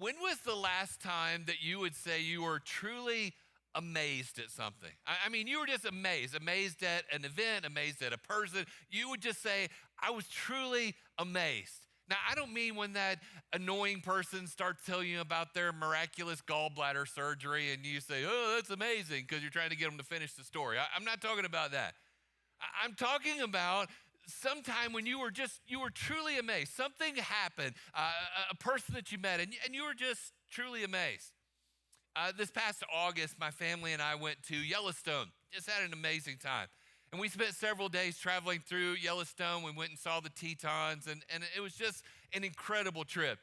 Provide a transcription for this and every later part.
When was the last time that you would say you were truly amazed at something? I mean, you were just amazed at an event, amazed at a person. You would just say, I was truly amazed. Now, I don't mean when that annoying person starts telling you about their miraculous gallbladder surgery and you say, oh, that's amazing, because you're trying to get them to finish the story. I'm not talking about that. I'm talking about sometime when you were truly amazed. Something happened, a person that you met, and you were just truly amazed. This past August, my family and I went to Yellowstone. Just had an amazing time. And we spent several days traveling through Yellowstone. We went and saw the Tetons, and it was just an incredible trip.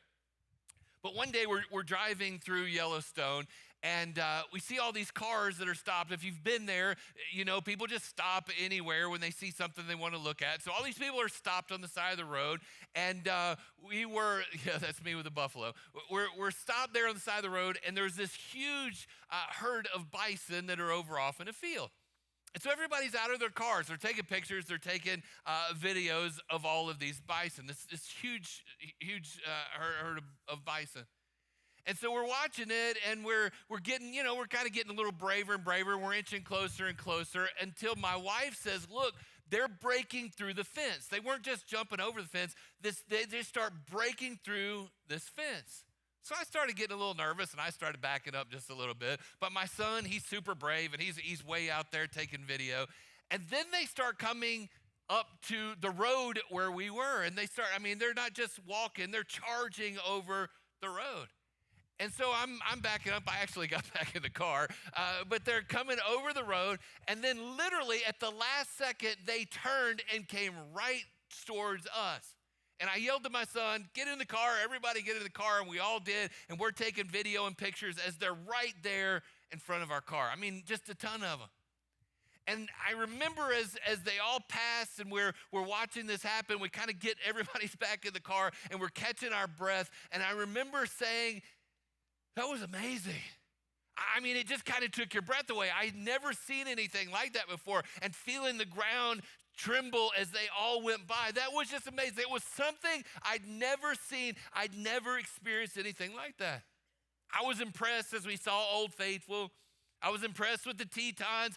But one day we're driving through Yellowstone, and we see all these cars that are stopped. If you've been there, you know, people just stop anywhere when they see something they want to look at. So all these people are stopped on the side of the road, and that's me with a buffalo. We're stopped there on the side of the road, and there's this huge herd of bison that are over off in a field. And so everybody's out of their cars. They're taking pictures. They're taking videos of all of these bison, this huge herd of bison. And so we're watching it, and we're getting, we're kind of getting a little braver and braver. We're inching closer and closer until my wife says, look, they're breaking through the fence. They weren't just jumping over the fence. They just start breaking through this fence. So I started getting a little nervous, and I started backing up just a little bit. But my son, he's super brave, and he's way out there taking video. And then they start coming up to the road where we were. And they're not just walking, they're charging over the road. And so I'm backing up. I actually got back in the car, but they're coming over the road. And then literally at the last second, they turned and came right towards us. And I yelled to my son, get in the car, everybody get in the car, and we all did, and we're taking video and pictures as they're right there in front of our car. I mean, just a ton of them. And I remember as they all pass and we're watching this happen, we kind of get everybody's back in the car, and we're catching our breath, and I remember saying, that was amazing. I mean, it just kind of took your breath away. I'd never seen anything like that before, and feeling the ground tremble as they all went by. That was just amazing. It was something I'd never seen. I'd never experienced anything like that. I was impressed as we saw Old Faithful. I was impressed with the Tetons,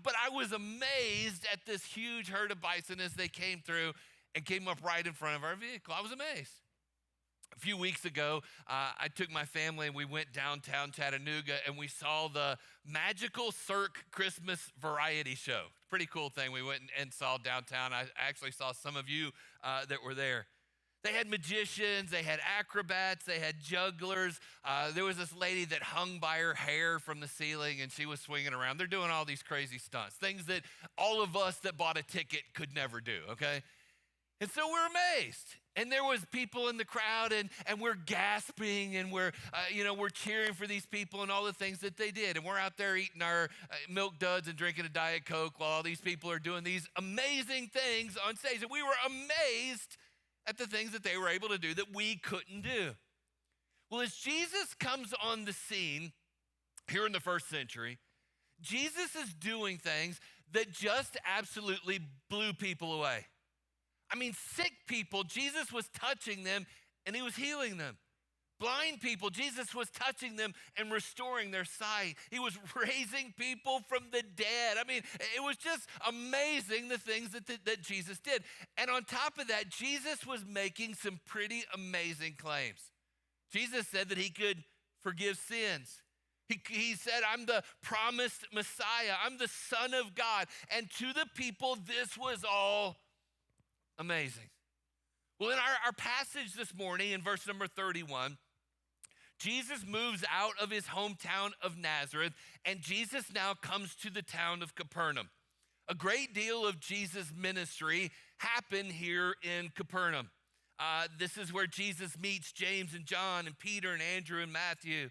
but I was amazed at this huge herd of bison as they came through and came up right in front of our vehicle. I was amazed. A few weeks ago, I took my family and we went downtown Chattanooga, and we saw the Magical Cirque Christmas Variety Show. Pretty cool thing. We went and saw downtown. I actually saw some of you that were there. They had magicians, they had acrobats, they had jugglers. There was this lady that hung by her hair from the ceiling, and she was swinging around. They're doing all these crazy stunts, things that all of us that bought a ticket could never do, okay? And so we're amazed. And there was people in the crowd, and we're gasping, and we're cheering for these people and all the things that they did. And we're out there eating our Milk Duds and drinking a Diet Coke while all these people are doing these amazing things on stage. And we were amazed at the things that they were able to do that we couldn't do. Well, as Jesus comes on the scene here in the first century, Jesus is doing things that just absolutely blew people away. I mean, sick people, Jesus was touching them and he was healing them. Blind people, Jesus was touching them and restoring their sight. He was raising people from the dead. I mean, it was just amazing the things that Jesus did. And on top of that, Jesus was making some pretty amazing claims. Jesus said that he could forgive sins. He said, I'm the promised Messiah. I'm the Son of God. And to the people, this was all amazing. Well, in our passage this morning in verse number 31, Jesus moves out of his hometown of Nazareth, and Jesus now comes to the town of Capernaum. A great deal of Jesus' ministry happened here in Capernaum. This is where Jesus meets James and John and Peter and Andrew and Matthew.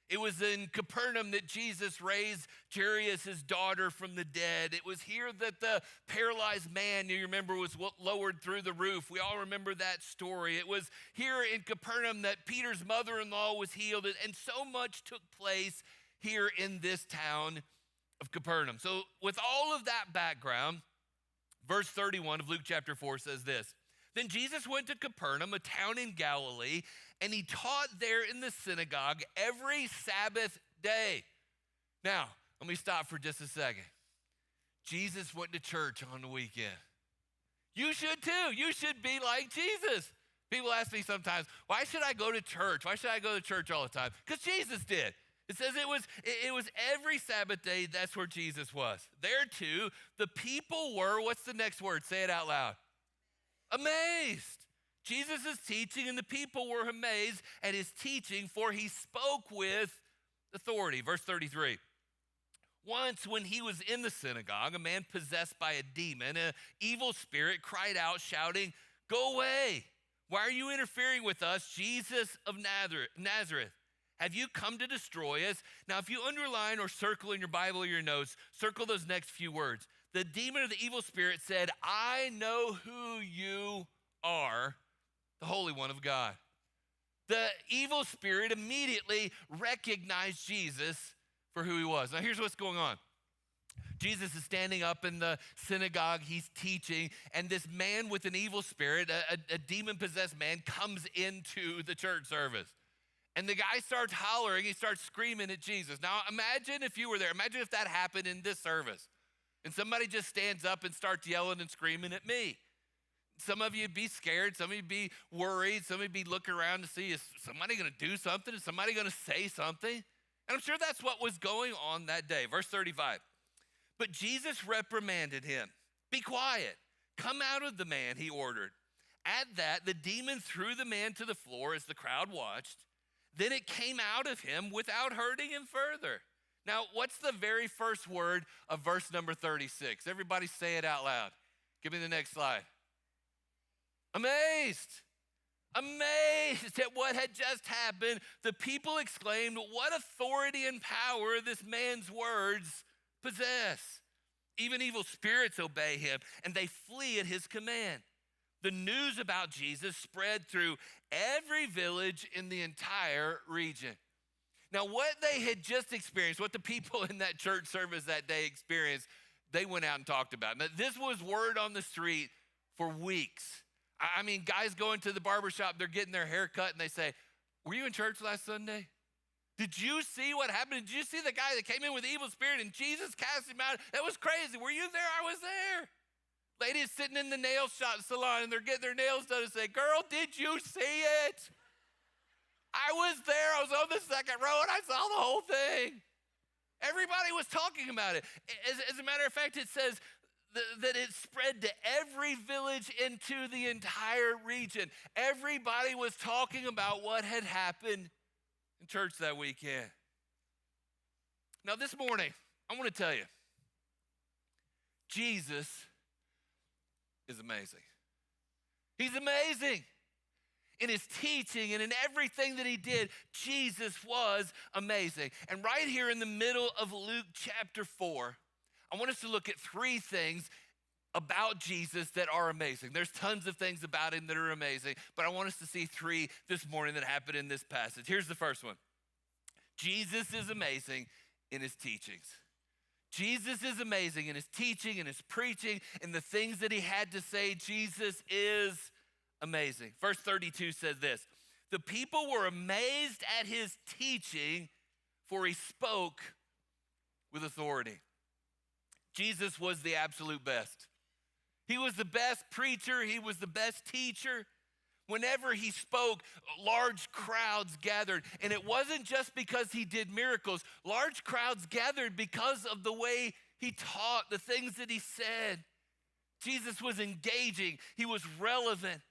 It was in Capernaum that Jesus raised Jairus' daughter from the dead. It was here that the paralyzed man, you remember, was lowered through the roof. We all remember that story. It was here in Capernaum that Peter's mother-in-law was healed, and so much took place here in this town of Capernaum. So with all of that background, verse 31 of Luke chapter 4 says this: Then Jesus went to Capernaum, a town in Galilee, and he taught there in the synagogue every Sabbath day. Now, let me stop for just a second. Jesus went to church on the weekend. You should too. You should be like Jesus. People ask me sometimes, why should I go to church? Why should I go to church all the time? Because Jesus did. It says it was every Sabbath day, that's where Jesus was. There too, the people were, what's the next word? Say it out loud. Amazed. Jesus is teaching and the people were amazed at his teaching, for he spoke with authority. Verse 33. Once when he was in the synagogue, a man possessed by a demon, an evil spirit, cried out shouting, "Go away. Why are you interfering with us, Jesus of Nazareth? Have you come to destroy us?" Now, if you underline or circle in your Bible or your notes, circle those next few words. The demon or the evil spirit said, "I know who you are, the Holy One of God." The evil spirit immediately recognized Jesus for who he was. Now, here's what's going on. Jesus is standing up in the synagogue, he's teaching, and this man with an evil spirit, a demon-possessed man, comes into the church service. And the guy starts hollering, he starts screaming at Jesus. Now, imagine if you were there. Imagine if that happened in this service, and somebody just stands up and starts yelling and screaming at me. Some of you would be scared, some of you would be worried, some of you would be looking around to see, is somebody gonna do something? Is somebody gonna say something? And I'm sure that's what was going on that day. Verse 35. But Jesus reprimanded him. "Be quiet. Come out of the man," he ordered. At that, the demon threw the man to the floor as the crowd watched. Then it came out of him without hurting him further. Now, what's the very first word of verse number 36? Everybody say it out loud. Give me the next slide. Amazed. Amazed at what had just happened, the people exclaimed, "What authority and power this man's words possess. Even evil spirits obey him, and they flee at his command." The news about Jesus spread through every village in the entire region. Now, what they had just experienced, what the people in that church service that day experienced, they went out and talked about. Now, this was word on the street for weeks. I mean, guys going to the barbershop, they're getting their hair cut, and they say, "Were you in church last Sunday? Did you see what happened? Did you see the guy that came in with the evil spirit and Jesus cast him out? That was crazy. Were you there? I was there." Ladies sitting in the nail shop salon, and they're getting their nails done and say, "Girl, did you see it? I was there. I was on the second row, and I saw the whole thing." Everybody was talking about it. As a matter of fact, it says that it spread to every village into the entire region. Everybody was talking about what had happened in church that weekend. Now, this morning, I want to tell you, Jesus is amazing. He's amazing. In his teaching and in everything that he did, Jesus was amazing. And right here in the middle of Luke chapter 4, I want us to look at three things about Jesus that are amazing. There's tons of things about him that are amazing, but I want us to see three this morning that happened in this passage. Here's the first one. Jesus is amazing in his teachings. Jesus is amazing in his teaching and his preaching and the things that he had to say. Jesus is amazing. Verse 32 says this: "The people were amazed at his teaching, for he spoke with authority." Jesus was the absolute best. He was the best preacher. He was the best teacher. Whenever he spoke, large crowds gathered. And it wasn't just because he did miracles. Large crowds gathered because of the way he taught, the things that he said. Jesus was engaging. He was relevant.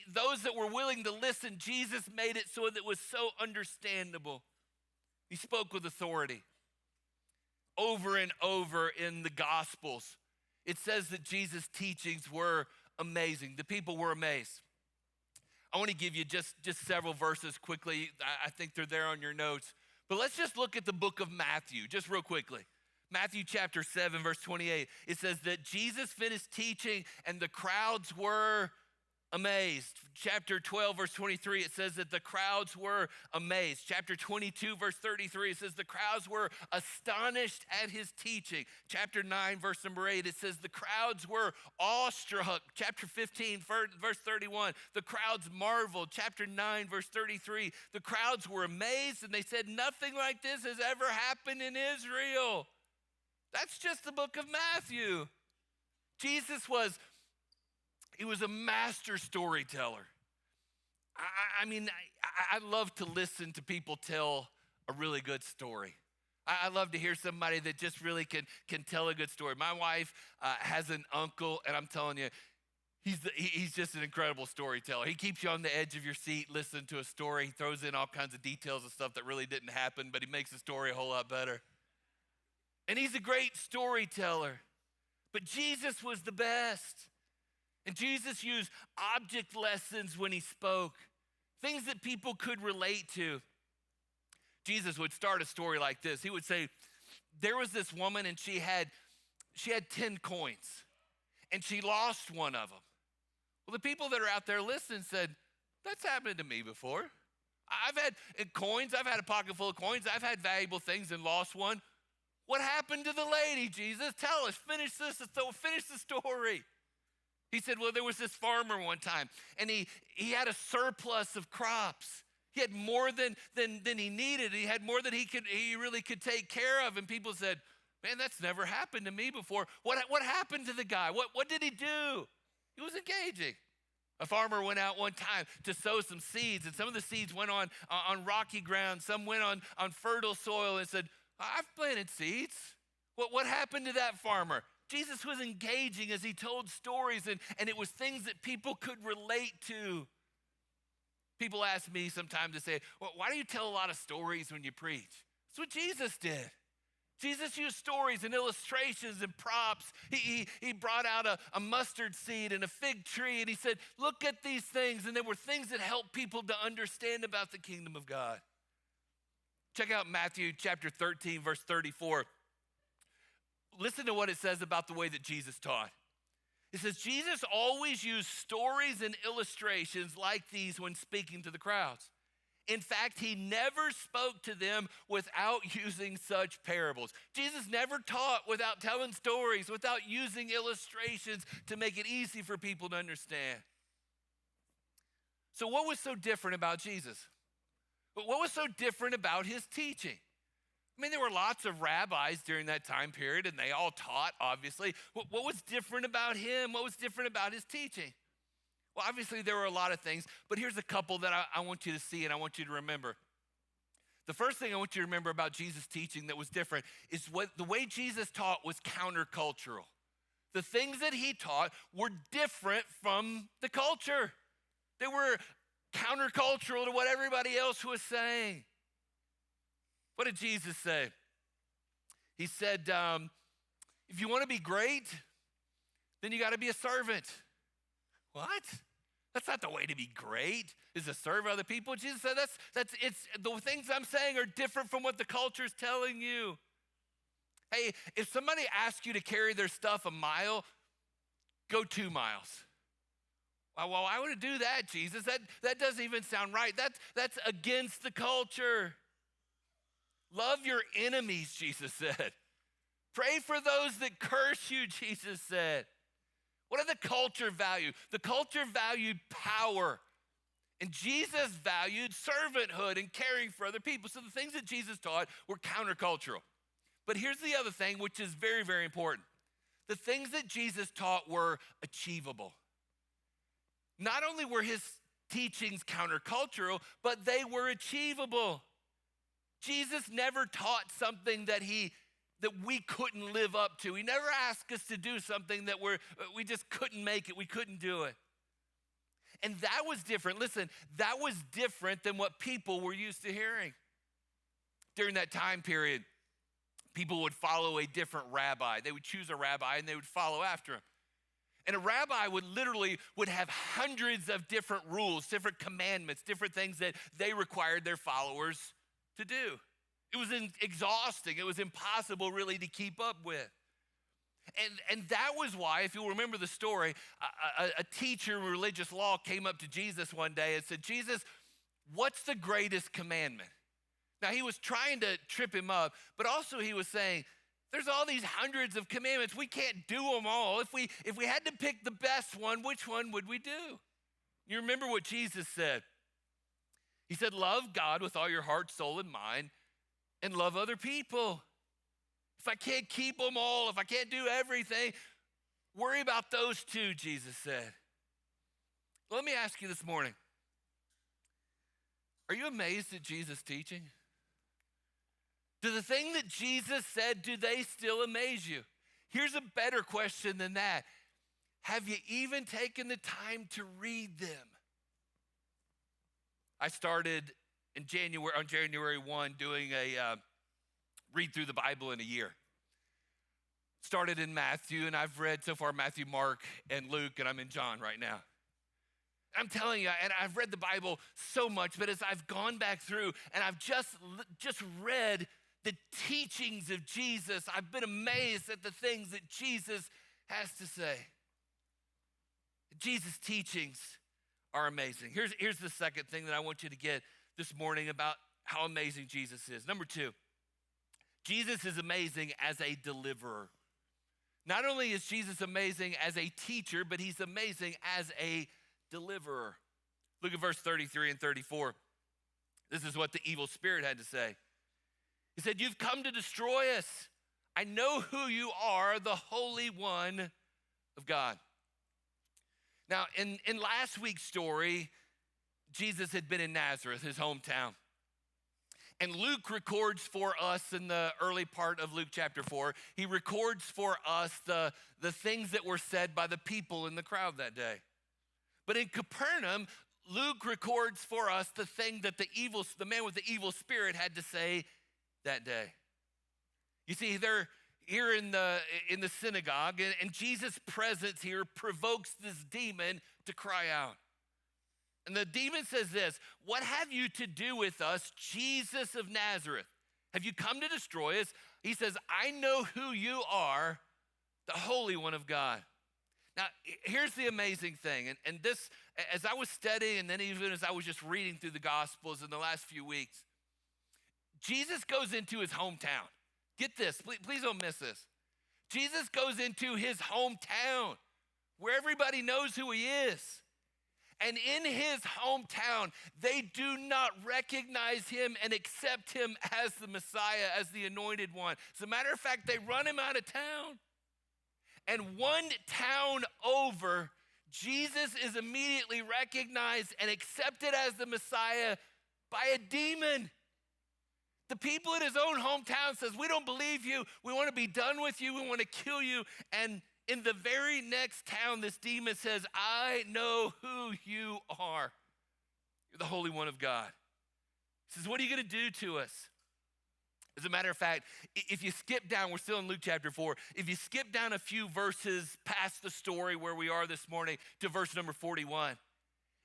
Those that were willing to listen, Jesus made it so that it was so understandable. He spoke with authority. Over and over in the Gospels, it says that Jesus' teachings were amazing. The people were amazed. I want to give you just several verses quickly. I think they're there on your notes. But let's just look at the book of Matthew, just real quickly. Matthew chapter 7, verse 28. It says that Jesus finished teaching and the crowds were amazed. Chapter 12, verse 23, it says that the crowds were amazed. Chapter 22, verse 33, it says the crowds were astonished at his teaching. Chapter 9, verse number 8, it says the crowds were awestruck. Chapter 15, verse 31, the crowds marveled. Chapter 9, verse 33, the crowds were amazed and they said, nothing like this has ever happened in Israel. That's just the book of Matthew. Jesus was a master storyteller. I love to listen to people tell a really good story. I love to hear somebody that just really can tell a good story. My wife has an uncle, and I'm telling you, he's just an incredible storyteller. He keeps you on the edge of your seat listening to a story. He throws in all kinds of details of stuff that really didn't happen, but he makes the story a whole lot better. And he's a great storyteller. But Jesus was the best. And Jesus used object lessons when he spoke, things that people could relate to. Jesus would start a story like this. He would say, there was this woman and she had 10 coins and she lost one of them. Well, the people that are out there listening said, that's happened to me before. I've had coins, I've had a pocket full of coins, I've had valuable things and lost one. What happened to the lady, Jesus? Tell us, finish the story. He said, well, there was this farmer one time, and he had a surplus of crops. He had more than he needed. He had more than he really could take care of. And people said, man, that's never happened to me before. What happened to the guy? What did he do? He was engaging. A farmer went out one time to sow some seeds, and some of the seeds went on rocky ground. Some went on fertile soil and said, I've planted seeds. What happened to that farmer? Jesus was engaging as he told stories, and it was things that people could relate to. People ask me sometimes to say, well, why do you tell a lot of stories when you preach? That's what Jesus did. Jesus used stories and illustrations and props. He brought out a mustard seed and a fig tree, and he said, look at these things. And there were things that helped people to understand about the kingdom of God. Check out Matthew chapter 13, verse 34. Listen to what it says about the way that Jesus taught. It says, Jesus always used stories and illustrations like these when speaking to the crowds. In fact, he never spoke to them without using such parables. Jesus never taught without telling stories, without using illustrations to make it easy for people to understand. So what was so different about Jesus? What was so different about his teaching? I mean, there were lots of rabbis during that time period, and they all taught, obviously. What was different about him? What was different about his teaching? Well, obviously, there were a lot of things, but here's a couple that I want you to see and I want you to remember. The first thing I want you to remember about Jesus' teaching that was different is the way Jesus taught was countercultural. The things that he taught were different from the culture. They were countercultural to what everybody else was saying. What did Jesus say? He said, if you want to be great, then you got to be a servant. What? That's not the way to be great, is to serve other people. Jesus said the things I'm saying are different from what the culture is telling you. Hey, if somebody asks you to carry their stuff a mile, go 2 miles. Well, why would I do that, Jesus? That doesn't even sound right. That's against the culture. Love your enemies, Jesus said. Pray for those that curse you, Jesus said. What did the culture value? The culture valued power. And Jesus valued servanthood and caring for other people. So the things that Jesus taught were countercultural. But here's the other thing, which is very, very important. The things that Jesus taught were achievable. Not only were his teachings countercultural, but they were achievable. Jesus never taught something that we couldn't live up to. He never asked us to do something that we just couldn't make it. We couldn't do it. And that was different. Listen, that was different than what people were used to hearing. During that time period, people would follow a different rabbi. They would choose a rabbi and they would follow after him. And a rabbi would have hundreds of different rules, different commandments, different things that they required their followers to do. It was exhausting. It was impossible really to keep up with. And that was why, if you'll remember the story, a teacher in religious law came up to Jesus one day and said, Jesus, what's the greatest commandment? Now, he was trying to trip him up, but also he was saying, there's all these hundreds of commandments. We can't do them all. If we had to pick the best one, which one would we do? You remember what Jesus said? He said, love God with all your heart, soul, and mind, and love other people. If I can't keep them all, if I can't do everything, worry about those two, Jesus said. Let me ask you this morning, are you amazed at Jesus' teaching? Do the thing that Jesus said, do they still amaze you? Here's a better question than that. Have you even taken the time to read them? I started on January 1 doing a read through the Bible in a year. Started in Matthew, and I've read so far Matthew, Mark, and Luke, and I'm in John right now. I'm telling you, and I've read the Bible so much, but as I've gone back through and I've just read the teachings of Jesus, I've been amazed at the things that Jesus has to say. Jesus' teachings are amazing. Here's the second thing that I want you to get this morning about how amazing Jesus is. Number two, Jesus is amazing as a deliverer. Not only is Jesus amazing as a teacher, but he's amazing as a deliverer. Look at verse 33 and 34. This is what the evil spirit had to say. He said, you've come to destroy us. I know who you are, the Holy One of God. Now, in last week's story, Jesus had been in Nazareth, his hometown. And Luke records for us in the early part of Luke chapter 4, he records for us the things that were said by the people in the crowd that day. But in Capernaum, Luke records for us the thing that the man with the evil spirit had to say that day. You see, they're here in the synagogue, and Jesus' presence here provokes this demon to cry out. And the demon says this, what have you to do with us, Jesus of Nazareth? Have you come to destroy us? He says, I know who you are, the Holy One of God. Now, here's the amazing thing, and this, as I was studying, and then even as I was just reading through the Gospels in the last few weeks, Jesus goes into his hometown. Get this, please don't miss this. Jesus goes into his hometown where everybody knows who he is. And in his hometown, they do not recognize him and accept him as the Messiah, as the anointed one. As a matter of fact, they run him out of town. And one town over, Jesus is immediately recognized and accepted as the Messiah by a demon. The people in his own hometown says, we don't believe you. We want to be done with you. We want to kill you. And in the very next town, this demon says, I know who you are. You're the Holy One of God. He says, what are you going to do to us? As a matter of fact, if you skip down, we're still in Luke chapter 4. If you skip down a few verses past the story where we are this morning to verse number 41,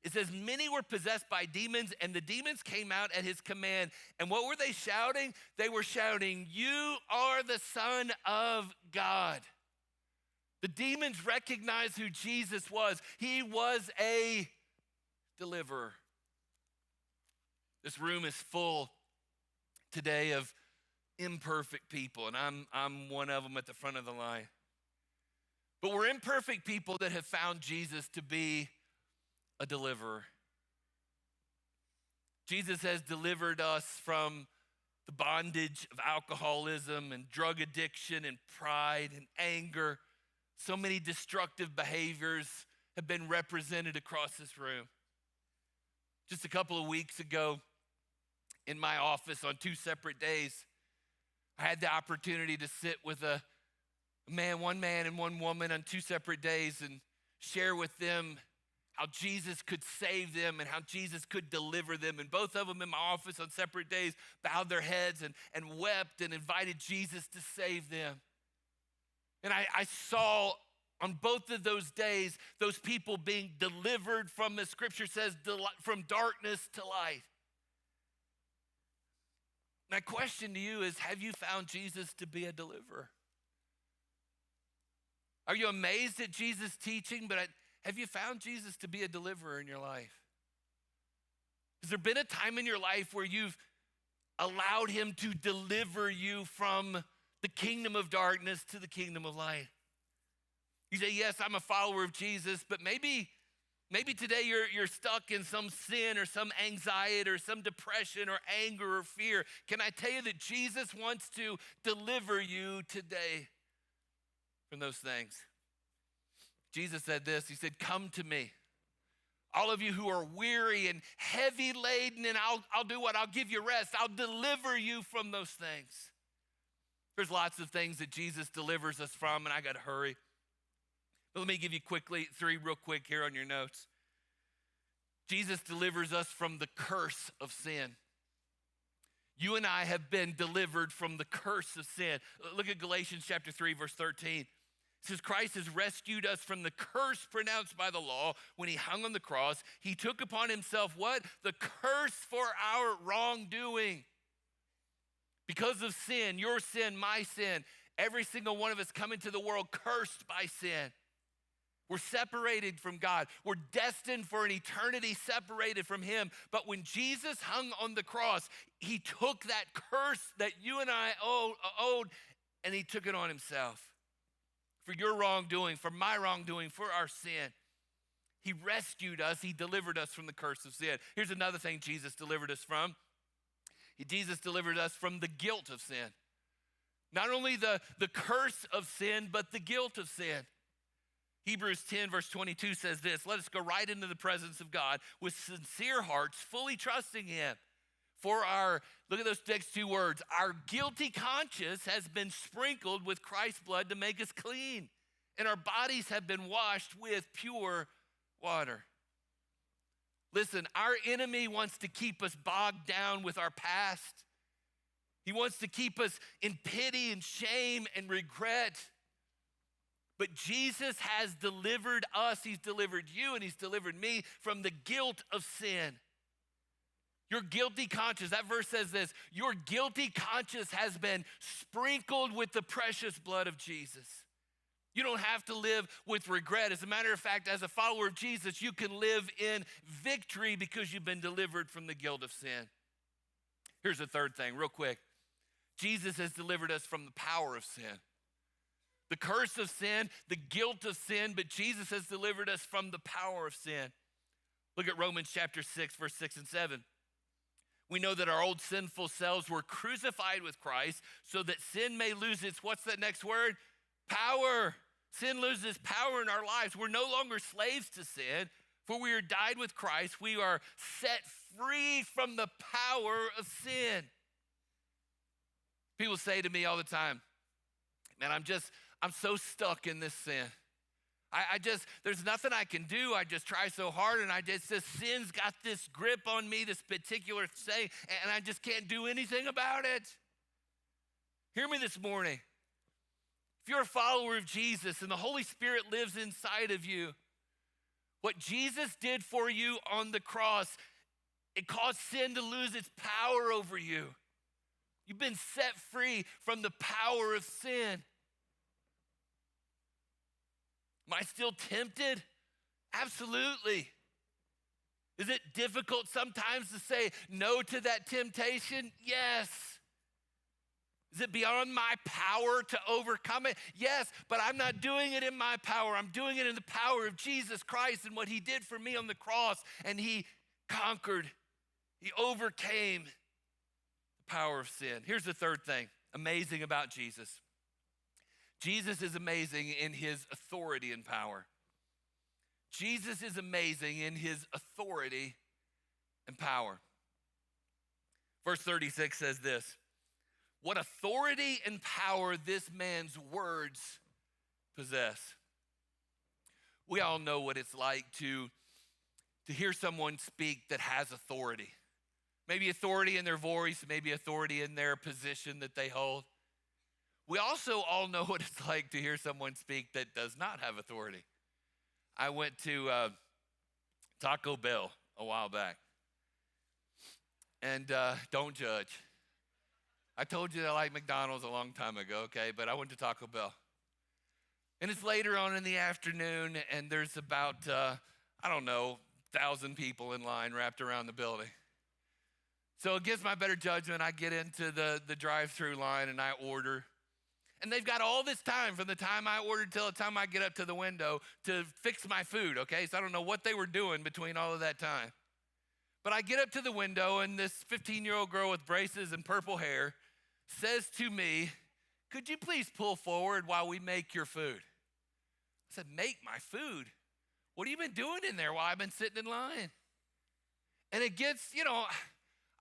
it says, many were possessed by demons, and the demons came out at his command. And what were they shouting? They were shouting, you are the Son of God. The demons recognized who Jesus was. He was a deliverer. This room is full today of imperfect people, and I'm one of them at the front of the line. But we're imperfect people that have found Jesus to be a deliverer. Jesus has delivered us from the bondage of alcoholism and drug addiction and pride and anger. So many destructive behaviors have been represented across this room. Just a couple of weeks ago, in my office on 2 separate days, I had the opportunity to sit with one man and one woman on 2 separate days and share with them how Jesus could save them and how Jesus could deliver them. And both of them in my office on separate days bowed their heads and wept and invited Jesus to save them. And I saw on both of those days, those people being delivered from, the scripture says, from darkness to light. My question to you is, have you found Jesus to be a deliverer? Are you amazed at Jesus' teaching? But have you found Jesus to be a deliverer in your life? Has there been a time in your life where you've allowed him to deliver you from the kingdom of darkness to the kingdom of light? You say, yes, I'm a follower of Jesus, but maybe today you're stuck in some sin or some anxiety or some depression or anger or fear. Can I tell you that Jesus wants to deliver you today from those things? Jesus said this, he said, come to me, all of you who are weary and heavy laden, and I'll do what? I'll give you rest. I'll deliver you from those things. There's lots of things that Jesus delivers us from, and I got to hurry. But let me give you quickly three real quick here on your notes. Jesus delivers us from the curse of sin. You and I have been delivered from the curse of sin. Look at Galatians chapter 3, verse 13. It says, Christ has rescued us from the curse pronounced by the law when he hung on the cross. He took upon himself what? The curse for our wrongdoing. Because of sin, your sin, my sin, every single one of us come into the world cursed by sin. We're separated from God. We're destined for an eternity separated from him. But when Jesus hung on the cross, he took that curse that you and I owed, and he took it on himself. For your wrongdoing, for my wrongdoing, for our sin. He rescued us. He delivered us from the curse of sin. Here's another thing Jesus delivered us from. Jesus delivered us from the guilt of sin. Not only the curse of sin, but the guilt of sin. Hebrews 10 verse 22 says this, let us go right into the presence of God with sincere hearts, fully trusting him. For look at those next two words, our guilty conscience has been sprinkled with Christ's blood to make us clean, and our bodies have been washed with pure water. Listen, our enemy wants to keep us bogged down with our past. He wants to keep us in pity and shame and regret. But Jesus has delivered us, he's delivered you, and he's delivered me from the guilt of sin. Your guilty conscience, that verse says this, your guilty conscience has been sprinkled with the precious blood of Jesus. You don't have to live with regret. As a matter of fact, as a follower of Jesus, you can live in victory because you've been delivered from the guilt of sin. Here's the third thing, real quick. Jesus has delivered us from the power of sin. The curse of sin, the guilt of sin, but Jesus has delivered us from the power of sin. Look at Romans chapter 6, verse 6 and 7. We know that our old sinful selves were crucified with Christ so that sin may lose its, what's that next word? Power. Sin loses power in our lives. We're no longer slaves to sin, for we are died with Christ. We are set free from the power of sin. People say to me all the time, man, I'm so stuck in this sin. There's nothing I can do. I just try so hard, and sin's got this grip on me, this particular thing, and I just can't do anything about it. Hear me this morning. If you're a follower of Jesus and the Holy Spirit lives inside of you, what Jesus did for you on the cross, it caused sin to lose its power over you. You've been set free from the power of sin. Am I still tempted? Absolutely. Is it difficult sometimes to say no to that temptation? Yes. Is it beyond my power to overcome it? Yes, but I'm not doing it in my power. I'm doing it in the power of Jesus Christ and what he did for me on the cross. And he conquered, he overcame the power of sin. Here's the third thing amazing about Jesus. Jesus is amazing in his authority and power. Jesus is amazing in his authority and power. Verse 36 says this, what authority and power this man's words possess. We all know what it's like to hear someone speak that has authority. Maybe authority in their voice, maybe authority in their position that they hold. We also all know what it's like to hear someone speak that does not have authority. I went to Taco Bell a while back. And don't judge. I told you that I like McDonald's a long time ago, okay? But I went to Taco Bell. And it's later on in the afternoon, and there's about, 1,000 people in line wrapped around the building. So against my better judgment, I get into the drive-through line and I order. And they've got all this time from the time I ordered till the time I get up to the window to fix my food, okay? So I don't know what they were doing between all of that time. But I get up to the window, and this 15-year-old girl with braces and purple hair says to me, "Could you please pull forward while we make your food?" I said, "Make my food? What have you been doing in there while I've been sitting in line?" And it gets,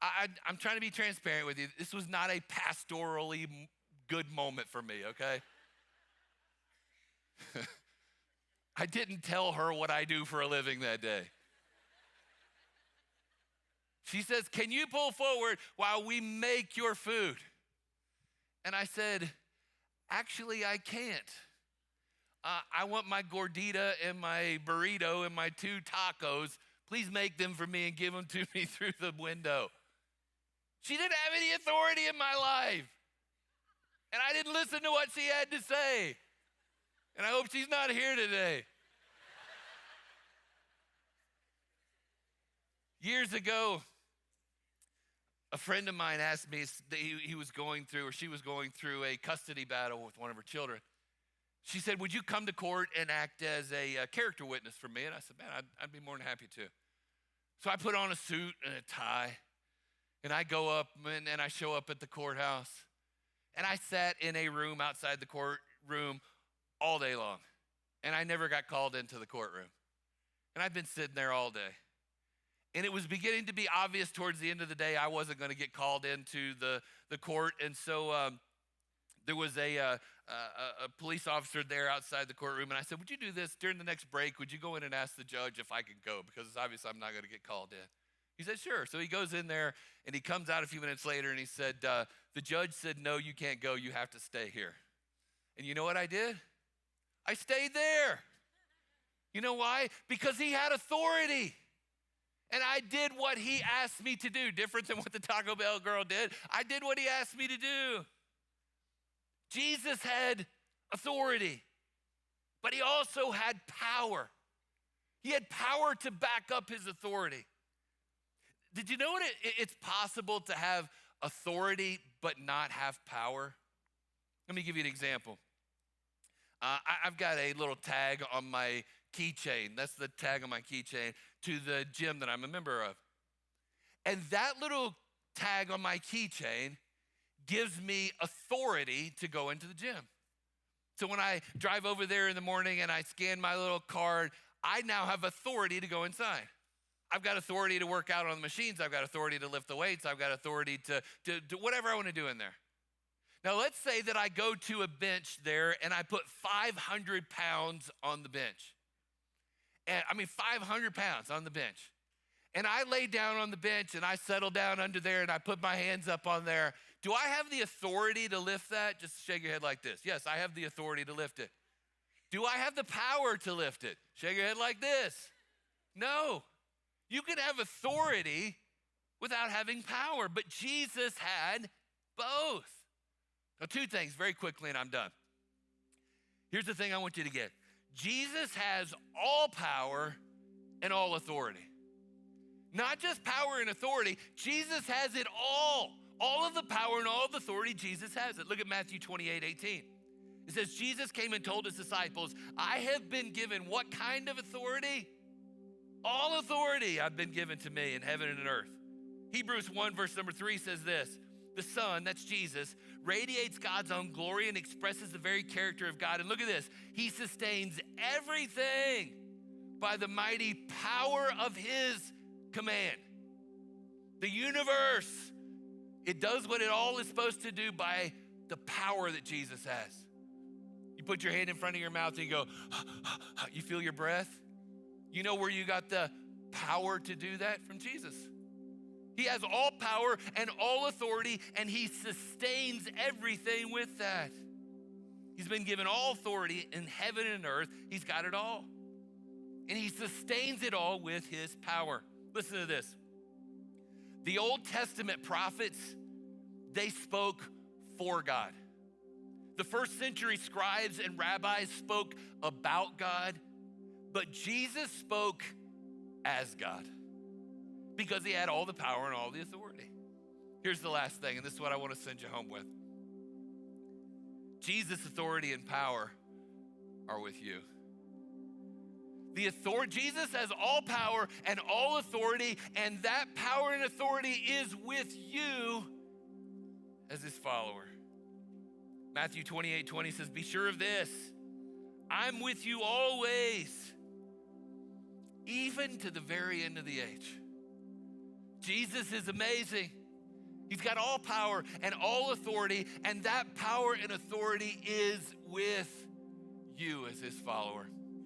I'm trying to be transparent with you. This was not a pastorally good moment for me, okay? I didn't tell her what I do for a living that day. She says, "Can you pull forward while we make your food?" And I said, "Actually, I can't. I want my gordita and my burrito and my 2 tacos. Please make them for me and give them to me through the window." She didn't have any authority in my life. And I didn't listen to what she had to say. And I hope she's not here today. Years ago, a friend of mine asked me that he was going through, or she was going through, a custody battle with one of her children. She said, "Would you come to court and act as a character witness for me?" And I said, "Man, I'd be more than happy to." So I put on a suit and a tie, and I go up and I show up at the courthouse. And I sat in a room outside the courtroom all day long. And I never got called into the courtroom. And I've been sitting there all day. And it was beginning to be obvious towards the end of the day I wasn't going to get called into the court. And so there was a police officer there outside the courtroom. And I said, "Would you do this during the next break? Would you go in and ask the judge if I could go? Because it's obvious I'm not going to get called in." He said, "Sure." So he goes in there, and he comes out a few minutes later, and he said, "The judge said, no, you can't go. You have to stay here." And you know what I did? I stayed there. You know why? Because he had authority. And I did what he asked me to do, different than what the Taco Bell girl did. I did what he asked me to do. Jesus had authority, but he also had power. He had power to back up his authority. Did you know it's possible to have authority but not have power? Let me give you an example. I've got a little tag on my keychain. That's the tag on my keychain to the gym that I'm a member of. And that little tag on my keychain gives me authority to go into the gym. So when I drive over there in the morning and I scan my little card, I now have authority to go inside. I've got authority to work out on the machines. I've got authority to lift the weights. I've got authority to do whatever I want to do in there. Now, let's say that I go to a bench there and I put 500 pounds on the bench. 500 pounds on the bench. And I lay down on the bench and I settle down under there and I put my hands up on there. Do I have the authority to lift that? Just shake your head like this. Yes, I have the authority to lift it. Do I have the power to lift it? Shake your head like this. No. You can have authority without having power, but Jesus had both. Now, 2 things very quickly and I'm done. Here's the thing I want you to get. Jesus has all power and all authority. Not just power and authority, Jesus has it all. All of the power and all of the authority, Jesus has it. Look at Matthew 28:18. It says, Jesus came and told his disciples, "I have been given" what kind of authority? All authority I've been given to me in heaven and in earth. Hebrews 1 verse number 3 says this: the Son, that's Jesus, radiates God's own glory and expresses the very character of God. And look at this. He sustains everything by the mighty power of his command. The universe, it does what it all is supposed to do by the power that Jesus has. You put your hand in front of your mouth and you go, you feel your breath? You know where you got the power to do that? From Jesus. He has all power and all authority, and he sustains everything with that. He's been given all authority in heaven and earth. He's got it all. And he sustains it all with his power. Listen to this. The Old Testament prophets, they spoke for God. The first century scribes and rabbis spoke about God, but Jesus spoke as God because he had all the power and all the authority. Here's the last thing, and this is what I want to send you home with. Jesus' authority and power are with you. Jesus has all power and all authority, and that power and authority is with you as his follower. Matthew 28:20 says, be sure of this, I'm with you always, even to the very end of the age. Jesus is amazing. He's got all power and all authority, and that power and authority is with you as his follower.